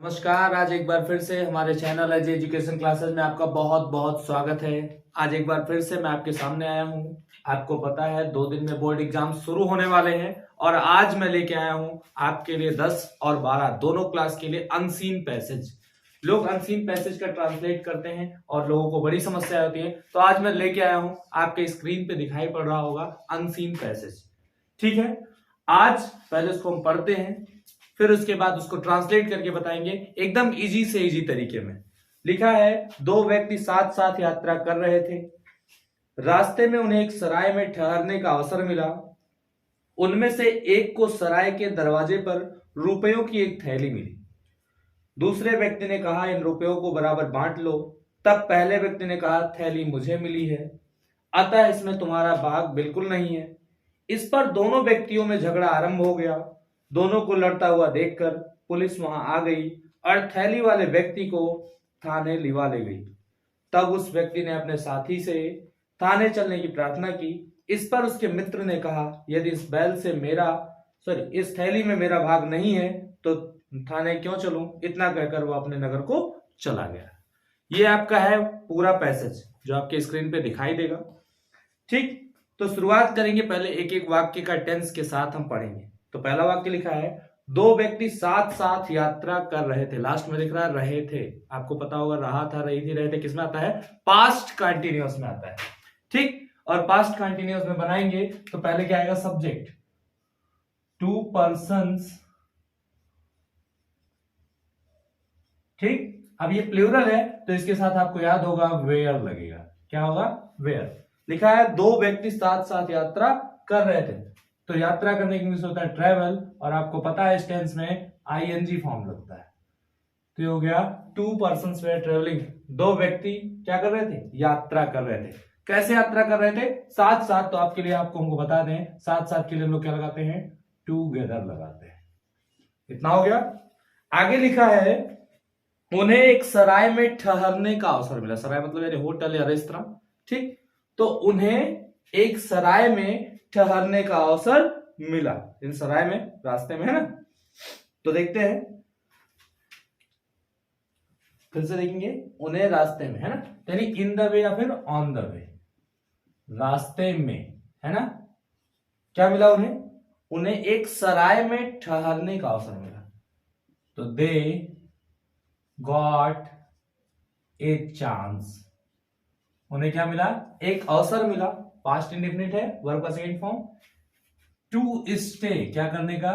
नमस्कार। आज एक बार फिर से हमारे चैनल अजय एजुकेशन क्लासेस में आपका बहुत बहुत स्वागत है। आज एक बार फिर से मैं आपके सामने आया हूँ। आपको पता है 2 दिन में बोर्ड एग्जाम शुरू होने वाले हैं और आज मैं लेके आया हूँ आपके लिए 10 और 12 दोनों क्लास के लिए अनसीन पैसेज। लोग अनसीन पैसेज का ट्रांसलेट करते हैं और लोगों को बड़ी समस्या होती है, तो आज मैं लेके आया हूँ, आपके स्क्रीन पे दिखाई पड़ रहा होगा अनसीन पैसेज। ठीक है, आज पहले उसको हम पढ़ते हैं, फिर उसके बाद उसको ट्रांसलेट करके बताएंगे एकदम इजी से इजी तरीके में। लिखा है, 2 व्यक्ति साथ साथ यात्रा कर रहे थे। रास्ते में उन्हें एक सराय में ठहरने का अवसर मिला। उनमें से एक को सराय के दरवाजे पर रुपयों की एक थैली मिली। दूसरे व्यक्ति ने कहा, इन रुपयों को बराबर बांट लो। तब पहले व्यक्ति ने कहा, थैली मुझे मिली है, अतः इसमें तुम्हारा भाग बिल्कुल नहीं है। इस पर दोनों व्यक्तियों में झगड़ा आरंभ हो गया। दोनों को लड़ता हुआ देखकर पुलिस वहां आ गई और थैली वाले व्यक्ति को थाने लिवा ले गई। तब उस व्यक्ति ने अपने साथी से थाने चलने की प्रार्थना की। इस पर उसके मित्र ने कहा, यदि इस थैली में मेरा भाग नहीं है तो थाने क्यों चलूं? इतना कहकर वो अपने नगर को चला गया। ये आपका है पूरा पैसेज जो आपके स्क्रीन पे दिखाई देगा। ठीक, तो शुरुआत करेंगे। पहले एक एक वाक्य का टेंस के साथ हम पढ़ेंगे। तो पहला वाक्य लिखा है, 2 व्यक्ति साथ साथ यात्रा कर रहे थे। लास्ट में लिख रहा है रहे थे। आपको पता होगा रहा था, रही थी, रहे थे किसमें आता है? पास्ट कंटिन्यूअस में आता है। ठीक, और पास्ट कंटिन्यूअस में बनाएंगे तो पहले क्या आएगा? सब्जेक्ट। 2 पर्सन्स। ठीक, अब ये प्लूरल है तो इसके साथ आपको याद होगा वेयर लगेगा। क्या होगा? वेयर। लिखा है 2 व्यक्ति साथ साथ यात्रा कर रहे थे, तो यात्रा करने की इंग्लिश होता है ट्रेवल, और आपको पता है इस टेंस में आईएनजी फॉर्म लगता है। तो ये हो गया 2 पर्सन्स वेयर ट्रेवलिंग। 2 व्यक्ति क्या कर रहे थे? यात्रा कर रहे थे। कैसे यात्रा कर रहे थे? साथ साथ। तो आपके लिए हमको बता दें, साथ साथ के लिए हम लोग क्या लगाते हैं? टूगेदर लगाते हैं। इतना हो गया। आगे लिखा है, उन्हें एक सराय में ठहरने का अवसर मिला। सराय मतलब यानी होटल या रेस्तरां। ठीक, तो उन्हें एक सराय में ठहरने का अवसर मिला। इन सराय में रास्ते में है ना, तो देखते हैं, फिर से देखेंगे। उन्हें रास्ते में है ना, यानी इन द वे या फिर ऑन द वे, रास्ते में है ना, क्या मिला उन्हें? उन्हें एक सराय में ठहरने का अवसर मिला। तो दे गॉट ए चांस। उन्हें क्या मिला? एक अवसर मिला। पास्ट इंडेफिनिट है, वर्ब का सेकंड फॉर्म। टू स्टे, क्या करने का?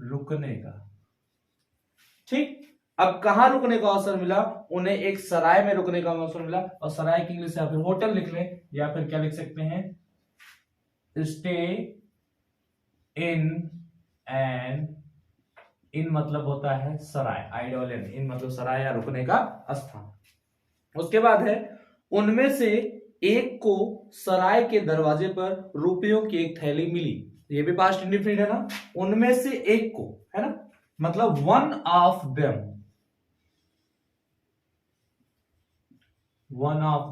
रुकने का। ठीक, अब कहां रुकने का अवसर मिला? उन्हें एक सराय में रुकने का अवसर मिला। और सराय की इंग्लिश या फिर होटल लिख लें, या फिर क्या लिख सकते हैं? Stay in an. इन मतलब होता है सराय, आइडोलियन। इन मतलब सराय या रुकने का स्थान। उसके बाद है, उनमें से एक को सराय के दरवाजे पर रुपयों की एक थैली मिली। ये भी पास्ट इंडेफिनिट है ना। उनमें से एक को, है ना, मतलब one of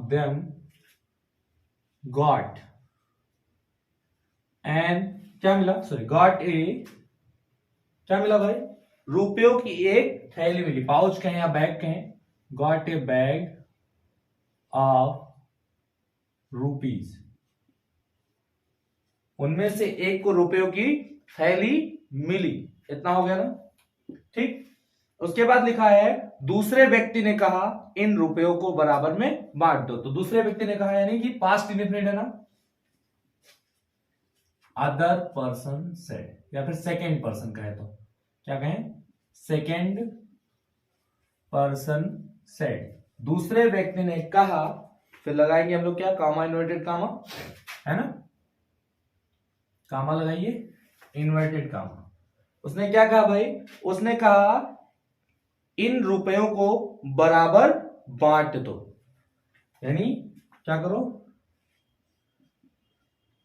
them got and क्या मिला? गॉट ए, क्या मिला भाई? रुपयों की एक थैली मिली। पाउच कहें या बैग कहें, got a bag of rupees. उनमें से एक को रुपयों की थैली मिली। इतना हो गया ना। ठीक, उसके बाद लिखा है, दूसरे व्यक्ति ने कहा, इन रुपयों को बराबर में बांट दो। तो दूसरे व्यक्ति ने कहा यानी कि पास्ट इंडेफिनिट है ना। अदर पर्सन सेड, या फिर सेकेंड पर्सन कहे तो क्या कहें? Second person said. दूसरे व्यक्ति ने कहा, फिर लगाएंगे हम लोग क्या? कामा, इन्वर्टेड कामा, है ना, कामा लगाइए, इन्वर्टेड कामा। उसने क्या कहा भाई? उसने कहा, इन रुपयों को बराबर बांट दो। यानी क्या करो?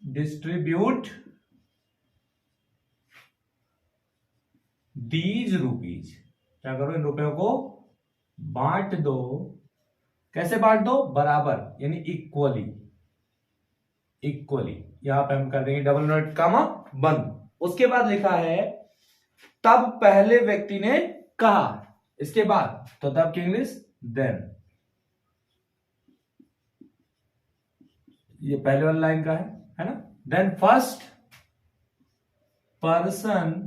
Distribute these rupees. क्या करो? इन रुपयों को बांट दो। कैसे बांट दो? बराबर, यानी इक्वली। इक्वली यहां पे हम कर देंगे डबल इन्वर्टेड कामा बंद। उसके बाद लिखा है, तब पहले व्यक्ति ने कहा। इसके बाद तो तब की इंग्लिश देन। ये पहले वाली लाइन का है ना। देन फर्स्ट पर्सन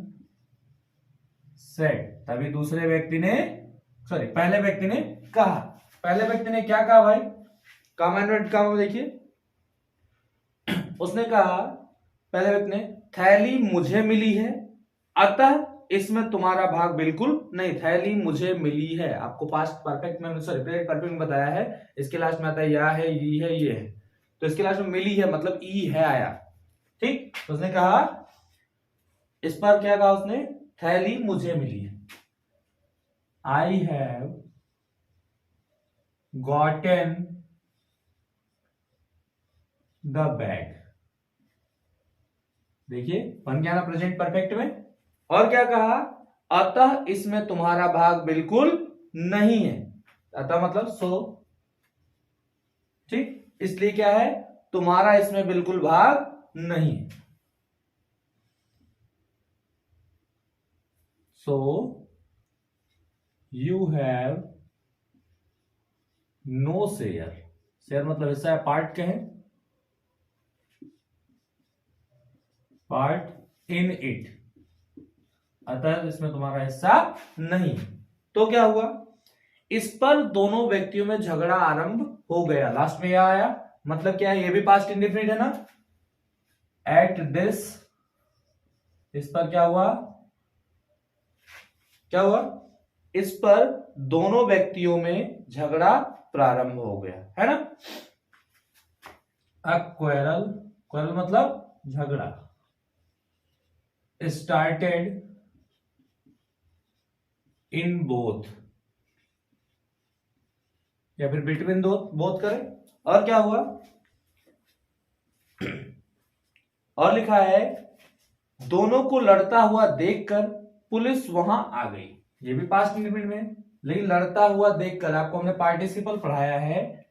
सेड, तभी दूसरे व्यक्ति ने पहले व्यक्ति ने कहा। पहले व्यक्ति ने क्या कहा भाई, कमेंटमेंट का देखिए, उसने कहा, पहले व्यक्ति ने, थैली मुझे मिली है अतः इसमें तुम्हारा भाग बिल्कुल नहीं। थैली मुझे मिली है, आपको पास्ट परफेक्ट में प्रेजेंट परफेक्ट में बताया है। इसके लास्ट में आता है या है, ई है, ये है, तो इसके लास्ट में मिली है मतलब ई है आया। ठीक, तो उसने कहा, इस पर क्या कहा उसने, थैली मुझे मिली है। I have gotten the bag. देखिए बन गया ना प्रेजेंट परफेक्ट में। और क्या कहा, अतः इसमें तुम्हारा भाग बिल्कुल नहीं है। अतः मतलब सो, ठीक, इसलिए क्या है, तुम्हारा इसमें बिल्कुल भाग नहीं है। So you have no share. Share मतलब हिस्सा है, पार्ट कहें, पार्ट इन इट, अतः इसमें तुम्हारा हिस्सा नहीं। तो क्या हुआ, इस पर दोनों व्यक्तियों में झगड़ा आरंभ हो गया। लास्ट में यह आया, मतलब क्या है, ये भी पास्ट इंडेफिनिट है ना। एट दिस, इस पर क्या हुआ, क्या हुआ, इस पर दोनों व्यक्तियों में झगड़ा प्रारंभ हो गया, है ना। अ क्वेरल, क्वेरल मतलब झगड़ा, स्टार्टेड इन बोथ, या फिर बिटवीन दो, बोथ करें। और क्या हुआ, और लिखा है, दोनों को लड़ता हुआ देखकर पुलिस वहां आ गई। ये भी पास्ट इंडेफिनिट में, लेकिन लड़ता हुआ देखकर, आपको हमने पार्टिसिपल पढ़ाया है,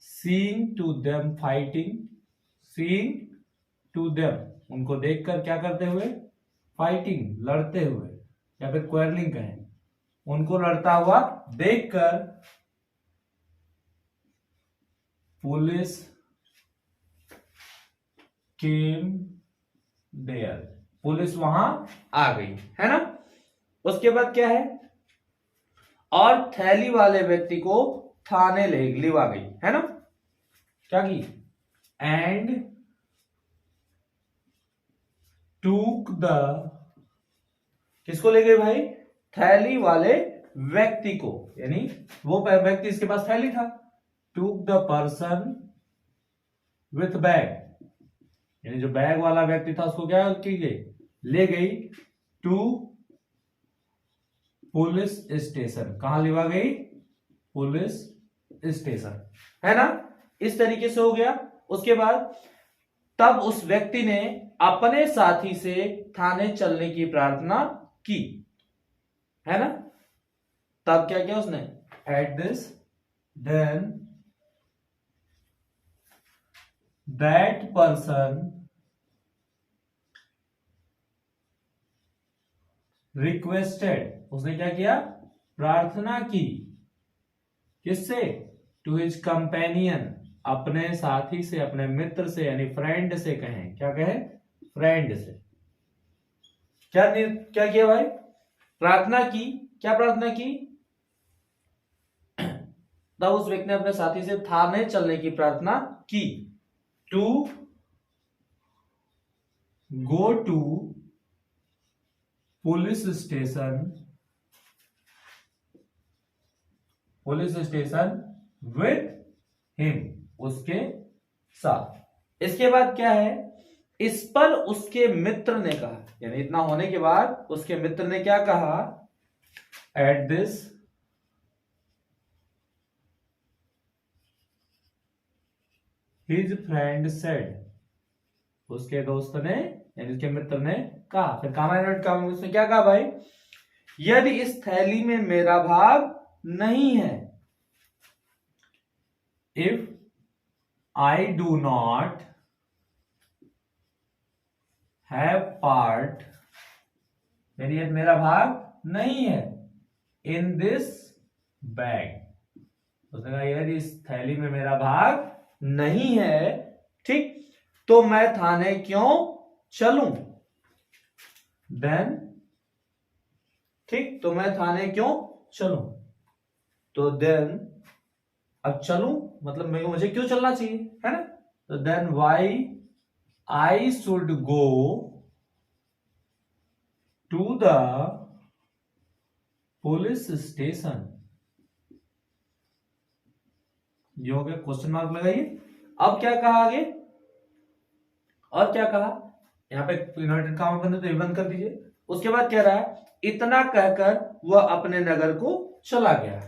seeing to them fighting, seeing to them, उनको देखकर क्या करते हुए, फाइटिंग, लड़ते हुए, या फिर क्वेरलिंग कहें, उनको लड़ता हुआ देखकर पुलिस केम देयर, पुलिस वहां आ गई, है ना। उसके बाद क्या है, और थैली वाले व्यक्ति को थाने ले आ गई, है ना। क्या की, एंड टूक द, किसको ले गए भाई, थैली वाले व्यक्ति को, यानी वो व्यक्ति, इसके पास थैली था। Took the person with bag, यानी जो बैग वाला व्यक्ति था उसको क्या की गई, ले गई टू पुलिस स्टेशन। कहां लेवा गई, पुलिस स्टेशन, है ना। इस तरीके से हो गया। उसके बाद तब उस व्यक्ति ने अपने साथी से थाने चलने की प्रार्थना की, है ना। तब क्या किया उसने, at this then that person requested, उसने क्या किया, प्रार्थना की, किससे, टू हिज कंपेनियन, अपने साथी से, अपने मित्र से, यानी फ्रेंड से कहें, क्या कहें, फ्रेंड से। क्या किया भाई, प्रार्थना की। क्या प्रार्थना की, तब उस व्यक्ति ने अपने साथी से थाने चलने की प्रार्थना की, to go to police station, police station with him, उसके साथ। इसके बाद क्या है, इस पर उसके मित्र ने कहा, यानी इतना होने के बाद उसके मित्र ने क्या कहा, at this his friend said, उसके दोस्त ने, यानी उसके मित्र ने कहा। फिर कमेंट उसने क्या कहा भाई, यदि इस थैली में मेरा भाग नहीं है, if I do not have part, यानी मेरा भाग नहीं है, इन दिस बैग। उसने कहा यार इस थैली में मेरा भाग नहीं है, ठीक, तो मैं थाने क्यों चलूं? देन, ठीक, तो मैं थाने क्यों चलूं? तो देन, अब चलूं मतलब मुझे क्यों चलना चाहिए, है ना? तो then why I should go to the police station. ये हो गया, क्वेश्चन मार्क लगाइए। अब क्या कहा आगे, और क्या कहा, यहां पे इन्वर्टेड कॉमा बंद है तो ये बंद कर दीजिए। उसके बाद कह रहा है इतना कहकर वह अपने नगर को चला गया।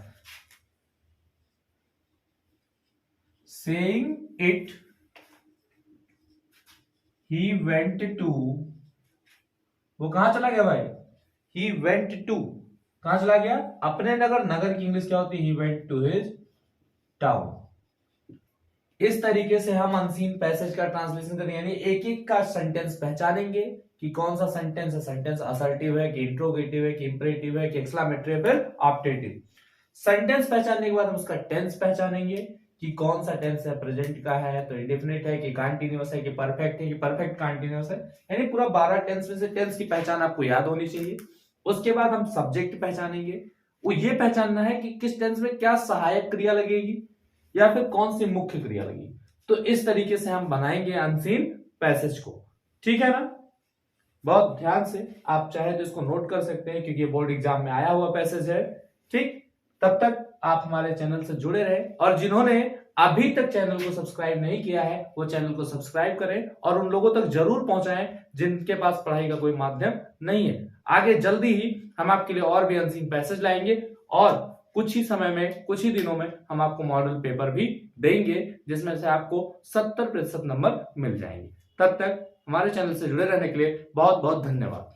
Saying it he went to, वो कहां चला गया भाई? ही वेंट टू, कहां चला गया? अपने नगर। नगर की इंग्लिश क्या होती है? He went to his town. इस तरीके से हम अनसीन पैसेज का ट्रांसलेशन करेंगे, यानी एक एक का सेंटेंस पहचानेंगे कि कौन सा सेंटेंस है, सेंटेंस असर्टिव है कि इंट्रोगेटिव है कि इंपरेटिव है कि एक्सक्लेमेटरी है फिर ऑप्टेटिव। सेंटेंस पहचानने के बाद हम उसका टेंस पहचानेंगे कि कौन सा टेंस है, प्रेजेंट का है तो इंडेफिनिट है कि कंटीन्यूअस है कि परफेक्ट है कि परफेक्ट कंटीन्यूअस है, यानी पूरा 12 टेंस में से टेंस की पहचान आपको याद होनी चाहिए। उसके बाद हम सब्जेक्ट पहचानेंगे, वो ये पहचानना है कि किस टेंस में क्या सहायक क्रिया लगेगी या फिर कौन सी मुख्य क्रिया लगी। तो इस तरीके से हम बनाएंगे अनसीन पैसेज को, ठीक है ना? बहुत ध्यान से आप चाहे तो इसको नोट कर सकते हैं क्योंकि ये बोर्ड एग्जाम में आया हुआ पैसेज है, ठीक। तब तक आप हमारे चैनल से जुड़े रहे और जिन्होंने अभी तक चैनल को सब्सक्राइब नहीं किया है वो चैनल को सब्सक्राइब करें और उन लोगों तक जरूर पहुंचाएं जिनके पास पढ़ाई का कोई माध्यम नहीं है। आगे जल्दी ही हम आपके लिए और भी अनसीन पैसेज लाएंगे और कुछ ही समय में, कुछ ही दिनों में हम आपको मॉडल पेपर भी देंगे जिसमें से आपको 70% नंबर मिल जाएंगे। तब तक हमारे चैनल से जुड़े रहने के लिए बहुत बहुत धन्यवाद।